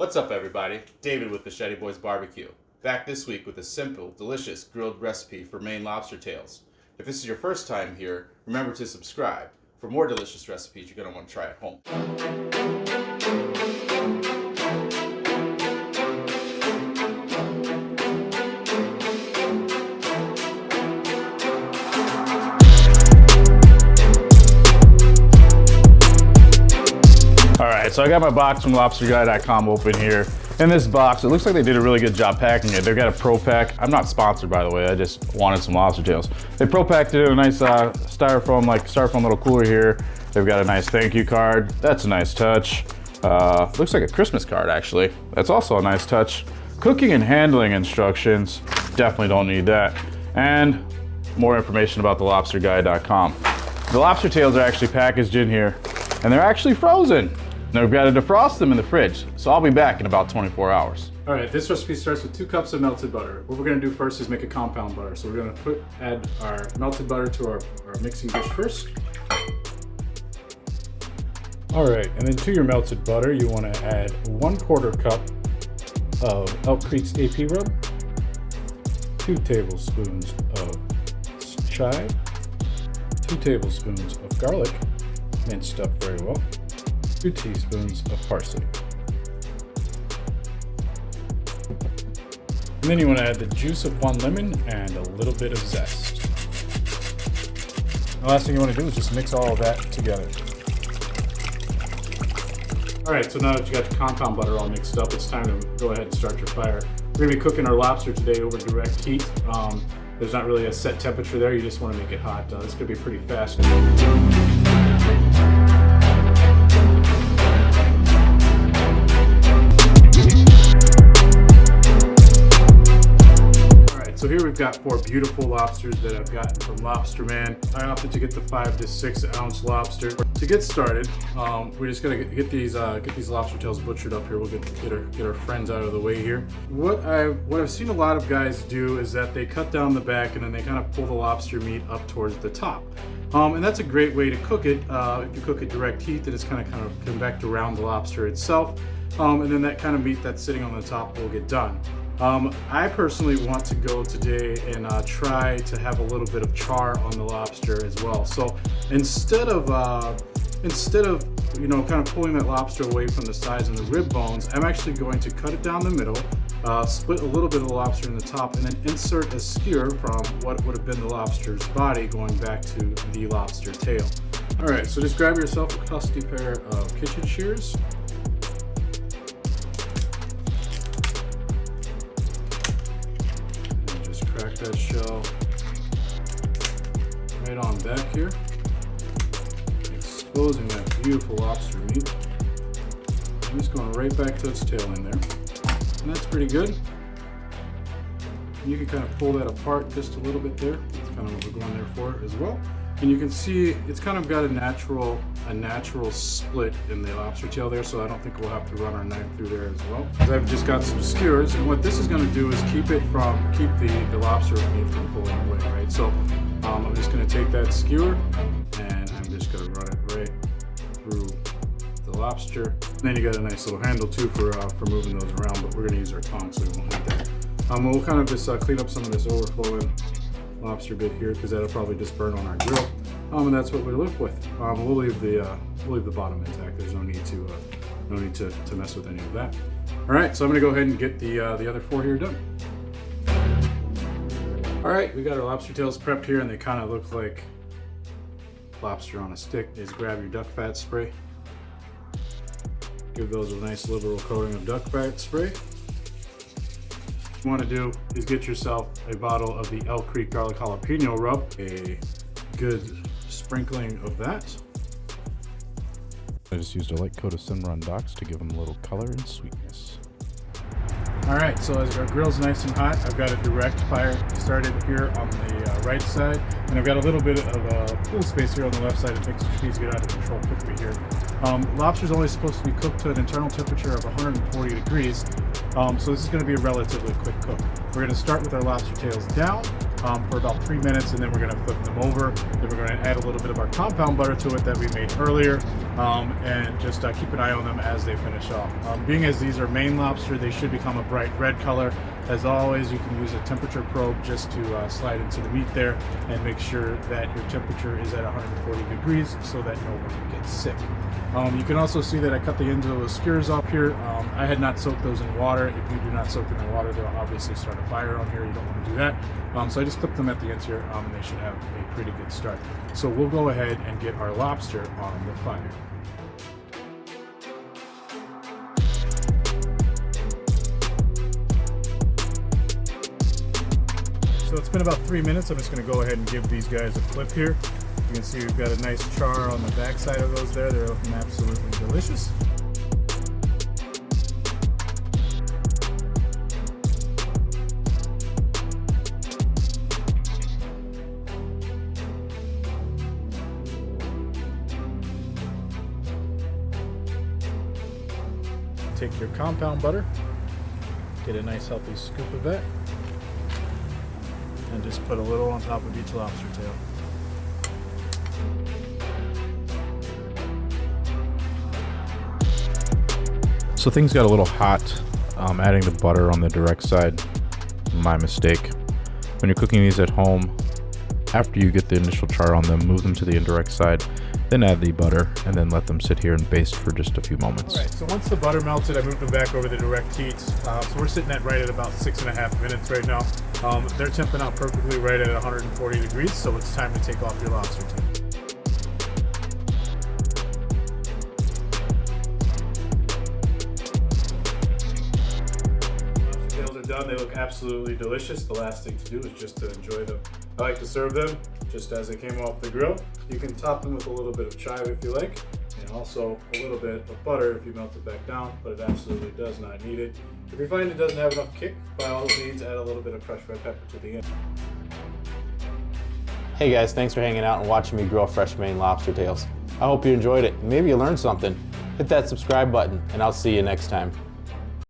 What's up, everybody? David with Machete Boys Barbecue. Back this week with a simple, delicious grilled recipe for Maine lobster tails. If this is your first time here, remember to subscribe. For more delicious recipes you're going to want to try at home. Alright, so I got my box from lobsterguy.com open here. In this box, it looks like they did a really good job packing it. They've got a pro pack. I'm not sponsored, by the way. I just wanted some lobster tails. They pro packed it in a nice styrofoam little cooler here. They've got a nice thank you card. That's a nice touch. Looks like a Christmas card, actually. That's also a nice touch. Cooking and handling instructions. Definitely don't need that. And more information about the lobsterguy.com. The lobster tails are actually packaged in here, and they're actually frozen. Now we've got to defrost them in the fridge, so I'll be back in about 24 hours. All right, this recipe starts with 2 cups of melted butter. What we're gonna do first is make a compound butter. So we're gonna add our melted butter to our mixing dish first. All right, and then to your melted butter, you wanna add 1/4 cup of Elk Creek's AP Rub, 2 tablespoons of chive, 2 tablespoons of garlic, minced up very well, 2 teaspoons of parsley. And then you want to add the juice of 1 lemon and a little bit of zest. The last thing you want to do is just mix all of that together. All right, so now that you got your compound butter all mixed up, it's time to go ahead and start your fire. We're gonna be cooking our lobster today over direct heat. There's not really a set temperature there, you just want to make it hot. It's gonna be pretty fast. So here we've got 4 beautiful lobsters that I've gotten from Lobster Man. I opted to get the 5 to 6 ounce lobster. To get started, we're just gonna get these lobster tails butchered up here. We'll get our friends out of the way here. What I've seen a lot of guys do is that they cut down the back and then they kind of pull the lobster meat up towards the top. And that's a great way to cook it. If you cook it direct heat, then it's kind of convect around the lobster itself. And then that kind of meat that's sitting on the top will get done. I personally want to go today and try to have a little bit of char on the lobster as well. So instead of kind of pulling that lobster away from the sides and the rib bones, I'm actually going to cut it down the middle, split a little bit of the lobster in the top, and then insert a skewer from what would have been the lobster's body going back to the lobster tail. All right, so just grab yourself a trusty pair of kitchen shears. Crack that shell right on back here, exposing that beautiful lobster meat. I'm just going right back to its tail in there, and that's pretty good. And you can kind of pull that apart just a little bit there. That's kind of what we're going there for as well. And you can see it's kind of got a natural split in the lobster tail there, so I don't think we'll have to run our knife through there as well. I've just got some skewers, and what this is going to do is keep the lobster meat from pulling away, right? So I'm just going to take that skewer and I'm just going to run it right through the lobster. And then you got a nice little handle too for moving those around, but we're going to use our tongs so we won't need that. We'll kind of just clean up some of this overflowing lobster bit here because that'll probably just burn on our grill, and that's what we're left with. We'll leave the bottom intact. There's no need to mess with any of that. All right, so I'm gonna go ahead and get the other 4 here done. All right, we got our lobster tails prepped here, and they kind of look like lobster on a stick. Just grab your duck fat spray. Give those a nice liberal coating of duck fat spray. What you want to do is get yourself a bottle of the Elk Creek Garlic Jalapeno Rub, a good sprinkling of that. I just used a light coat of Cimmaron Docs to give them a little color and sweetness. All right, so as our grill's nice and hot, I've got a direct fire started here on the right side, and I've got a little bit of cool space here on the left side that makes these get out of control quickly here. Lobster's only supposed to be cooked to an internal temperature of 140 degrees. So this is going to be a relatively quick cook. We're going to start with our lobster tails down for about 3 minutes, and then we're going to flip them over. Then we're going to add a little bit of our compound butter to it that we made earlier, and just keep an eye on them as they finish off. Being as these are Maine lobster, they should become a bright red color. As always, you can use a temperature probe just to slide into the meat there and make sure that your temperature is at 140 degrees so that no one gets sick. You can also see that I cut the ends of those skewers off here. I had not soaked those in water. If you do not soak them in water, they'll obviously start a fire on here. You don't want to do that. So I just clipped them at the ends here, and they should have a pretty good start. So we'll go ahead and get our lobster on the fire. So it's been about 3 minutes. I'm just going to go ahead and give these guys a flip here. You can see we've got a nice char on the back side of those there. They're looking absolutely delicious. Take your compound butter, get a nice healthy scoop of that, and just put a little on top of each lobster tail. So things got a little hot, adding the butter on the direct side, my mistake. When you're cooking these at home, after you get the initial char on them, move them to the indirect side, then add the butter, and then let them sit here and baste for just a few moments. All right, so once the butter melted, I moved them back over the direct heat. So we're sitting at right at about 6.5 minutes right now. They're temping out perfectly right at 140 degrees, so it's time to take off your lobster tail. Done. They look absolutely delicious. The last thing to do is just to enjoy them. I like to serve them just as they came off the grill. You can top them with a little bit of chive if you like, and also a little bit of butter if you melt it back down, but it absolutely does not need it. If you find it doesn't have enough kick, by all means add a little bit of crushed red pepper to the end. Hey guys, thanks for hanging out and watching me grill fresh Maine lobster tails. I hope you enjoyed it. Maybe you learned something. Hit that subscribe button and I'll see you next time.